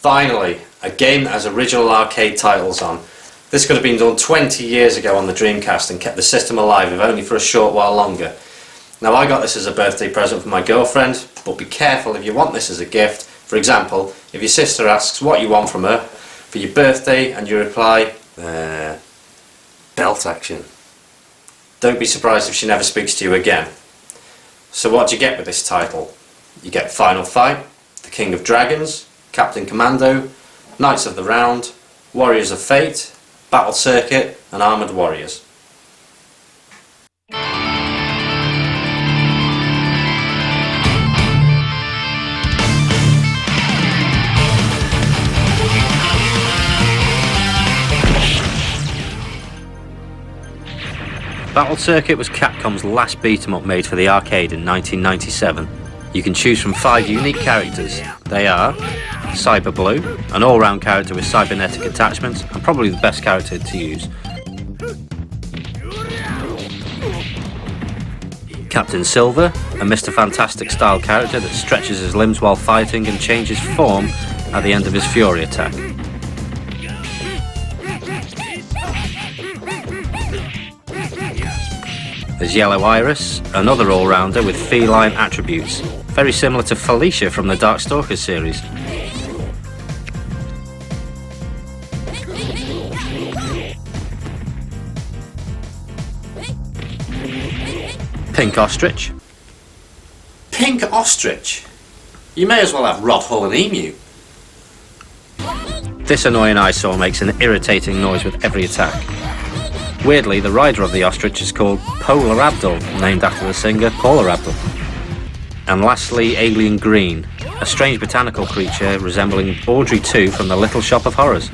Finally, a game that has original arcade titles on. This could have been done 20 years ago on the Dreamcast and kept the system alive, if only for a short while longer. Now, I got this as a birthday present for my girlfriend, but be careful if you want this as a gift. For example, if your sister asks what you want from her for your birthday and you reply, belt action. Don't be surprised if she never speaks to you again. So what do you get with this title? You get Final Fight, The King of Dragons, Captain Commando, Knights of the Round, Warriors of Fate, Battle Circuit and Armoured Warriors. Battle Circuit was Capcom's last beat-em-up made for the arcade in 1997. You can choose from 5 unique characters. They are Cyber Blue, an all-round character with cybernetic attachments and probably the best character to use. Captain Silver, a Mr. Fantastic style character that stretches his limbs while fighting and changes form at the end of his Fury attack. There's Yellow Iris, another all-rounder with feline attributes, very similar to Felicia from the Darkstalkers series. Pink Ostrich. Pink Ostrich? You may as well have Rodhull and Emu. This annoying eyesore makes an irritating noise with every attack. Weirdly, the rider of the ostrich is called Polar Abdul, named after the singer Paula Abdul. And lastly, Alien Green, a strange botanical creature resembling Audrey 2 from the Little Shop of Horrors.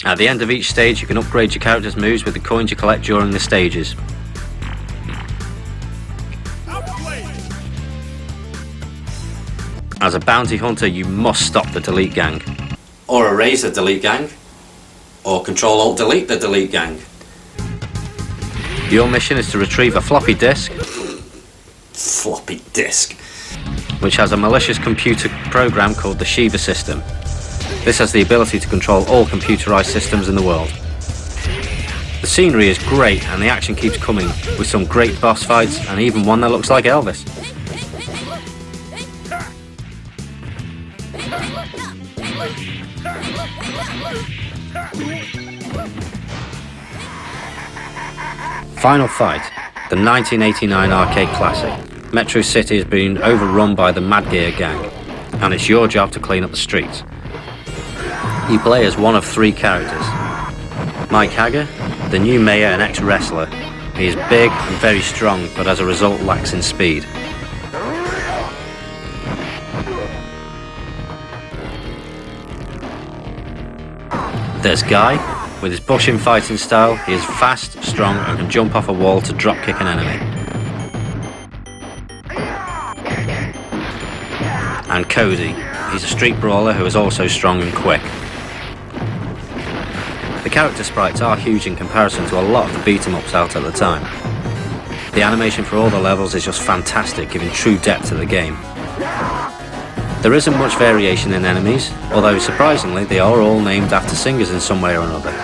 At the end of each stage, you can upgrade your character's moves with the coins you collect during the stages. As a bounty hunter, you must stop the Delete Gang. Or erase the Delete Gang. Or Control-Alt-Delete the Delete Gang. Your mission is to retrieve a floppy disk. Floppy disk. Which has a malicious computer program called the Shiva system. This has the ability to control all computerized systems in the world. The scenery is great and the action keeps coming, with some great boss fights and even one that looks like Elvis. Final Fight, the 1989 arcade classic. Metro City has been overrun by the Mad Gear gang, and it's your job to clean up the streets. You play as one of 3 characters. Mike Hager, the new mayor and ex-wrestler. He is big and very strong, but as a result lacks in speed. There's Guy. With his bushing fighting style, he is fast, strong and can jump off a wall to drop kick an enemy. And Cody. He's a street brawler who is also strong and quick. The character sprites are huge in comparison to a lot of the beat-em-ups out at the time. The animation for all the levels is just fantastic, giving true depth to the game. There isn't much variation in enemies, although surprisingly they are all named after singers in some way or another.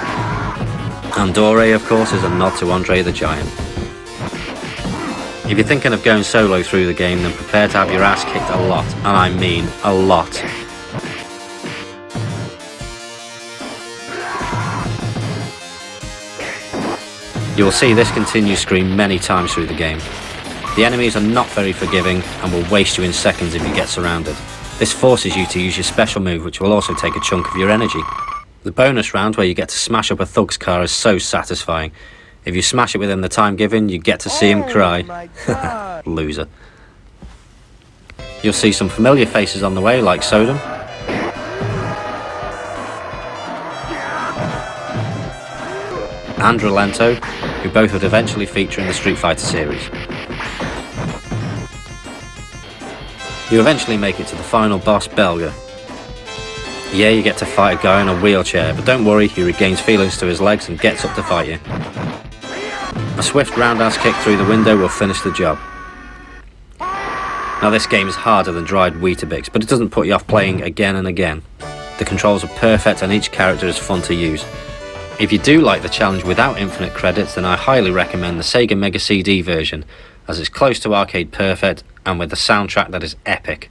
And Dore, of course, is a nod to Andre the Giant. If you're thinking of going solo through the game, then prepare to have your ass kicked a lot, and I mean a lot. You will see this continue screen many times through the game. The enemies are not very forgiving and will waste you in seconds if you get surrounded. This forces you to use your special move, which will also take a chunk of your energy. The bonus round where you get to smash up a thug's car is so satisfying. If you smash it within the time given, you get to see him cry. Loser. You'll see some familiar faces on the way, like Sodom. And Relento, who both would eventually feature in the Street Fighter series. You eventually make it to the final boss, Belga. Yeah, you get to fight a guy in a wheelchair, but don't worry, he regains feelings to his legs and gets up to fight you. A swift roundhouse kick through the window will finish the job. Now this game is harder than dried Weetabix, but it doesn't put you off playing again and again. The controls are perfect and each character is fun to use. If you do like the challenge without infinite credits, then I highly recommend the Sega Mega CD version, as it's close to arcade perfect and with a soundtrack that is epic.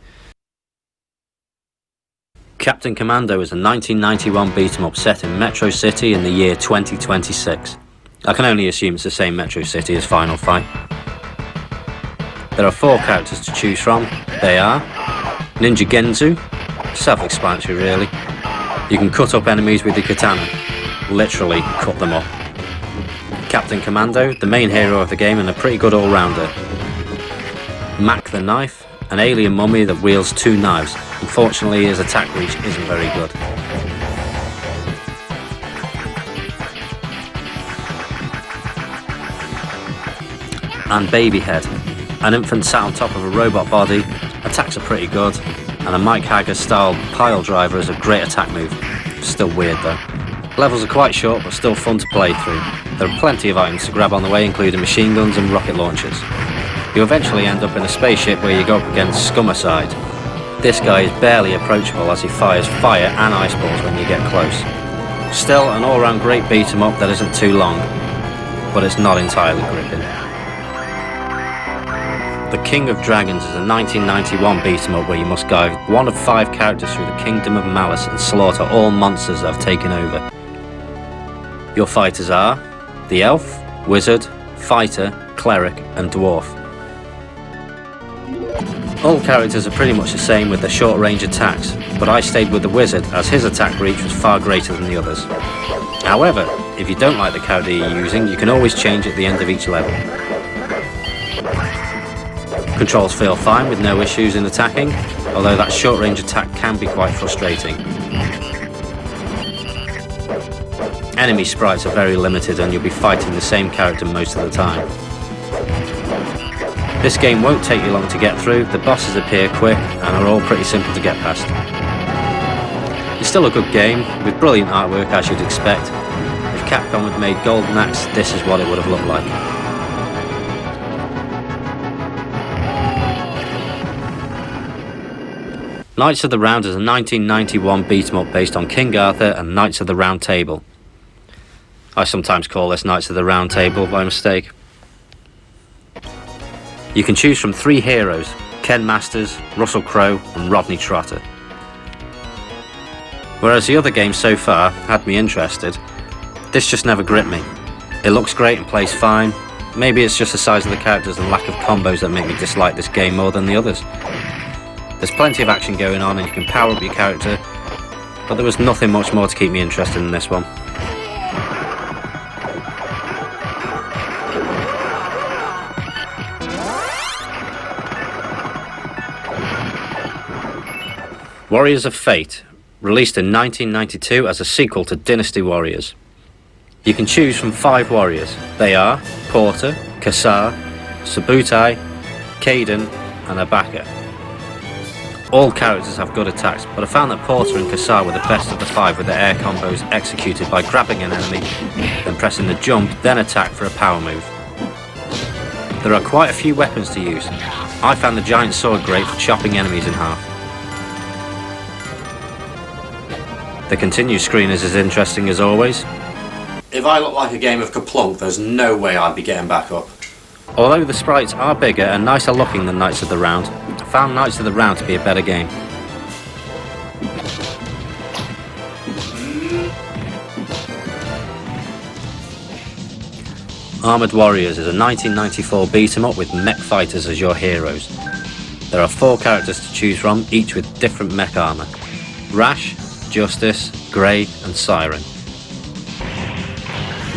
Captain Commando is a 1991 beat-em-up set in Metro City in the year 2026. I can only assume it's the same Metro City as Final Fight. There are 4 characters to choose from. They are Ninja Genzu, self-explanatory really. You can cut up enemies with your katana, literally cut them up. Captain Commando, the main hero of the game and a pretty good all-rounder. Mac the Knife, an alien mummy that wields 2 knives. Unfortunately his attack reach isn't very good. And Babyhead, an infant sat on top of a robot body. Attacks are pretty good, and a Mike Haggar style pile driver is a great attack move. Still weird though. Levels are quite short but still fun to play through. There are plenty of items to grab on the way, including machine guns and rocket launchers. You eventually end up in a spaceship where you go up against Scumicide. This guy is barely approachable as he fires fire and ice balls when you get close. Still an all-round great beat 'em up that isn't too long, but it's not entirely gripping. The King of Dragons is a 1991 beat-em-up where you must guide one of 5 characters through the Kingdom of Malice and slaughter all monsters that have taken over. Your fighters are the Elf, Wizard, Fighter, Cleric and Dwarf. All characters are pretty much the same with their short-range attacks, but I stayed with the Wizard as his attack reach was far greater than the others. However, if you don't like the character you're using, you can always change at the end of each level. Controls feel fine with no issues in attacking, although that short range attack can be quite frustrating. Enemy sprites are very limited and you'll be fighting the same character most of the time. This game won't take you long to get through, the bosses appear quick and are all pretty simple to get past. It's still a good game, with brilliant artwork as you'd expect. If Capcom had made Golden Axe, this is what it would have looked like. Knights of the Round is a 1991 beat-em-up based on King Arthur and Knights of the Round Table. I sometimes call this Knights of the Round Table by mistake. You can choose from 3 heroes, Ken Masters, Russell Crowe and Rodney Trotter. Whereas the other games so far had me interested, this just never gripped me. It looks great and plays fine. Maybe it's just the size of the characters and lack of combos that make me dislike this game more than the others. There's plenty of action going on and you can power up your character, but there was nothing much more to keep me interested in this one. Warriors of Fate, released in 1992 as a sequel to Dynasty Warriors. You can choose from 5 warriors. They are Porter, Kassar, Subutai, Kaden and Abaka. All characters have good attacks, but I found that Porter and Kassar were the best of the 5 with their air combos executed by grabbing an enemy, then pressing the jump, then attack for a power move. There are quite a few weapons to use. I found the giant sword great for chopping enemies in half. The continue screen is as interesting as always. If I look like a game of Kaplunk, there's no way I'd be getting back up. Although the sprites are bigger and nicer looking than Knights of the Round, I found Knights of the Round to be a better game. Armoured Warriors is a 1994 beat-em-up with mech fighters as your heroes. There are 4 characters to choose from, each with different mech armour. Rash, Justice, Grey and Siren.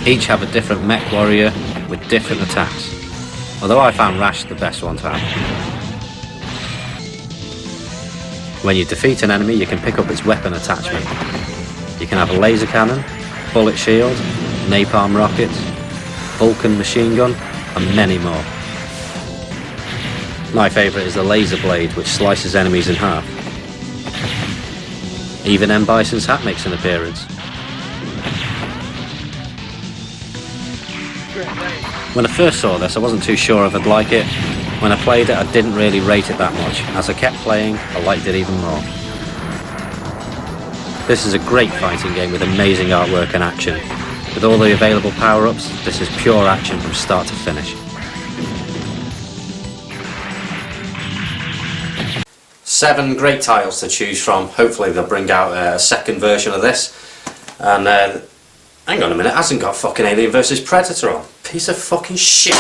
Each have a different mech warrior with different attacks, although I found Rash the best one to have. When you defeat an enemy you can pick up its weapon attachment. You can have a laser cannon, bullet shield, napalm rockets, Vulcan machine gun and many more. My favourite is the laser blade which slices enemies in half. Even M. Bison's hat makes an appearance. Great. When I first saw this, I wasn't too sure if I'd like it. When I played it, I didn't really rate it that much. As I kept playing, I liked it even more. This is a great fighting game with amazing artwork and action. With all the available power-ups, this is pure action from start to finish. 7 great titles to choose from. Hopefully they'll bring out a second version of this. And hang on a minute, it hasn't got fucking Alien vs Predator on. Piece of fucking shit.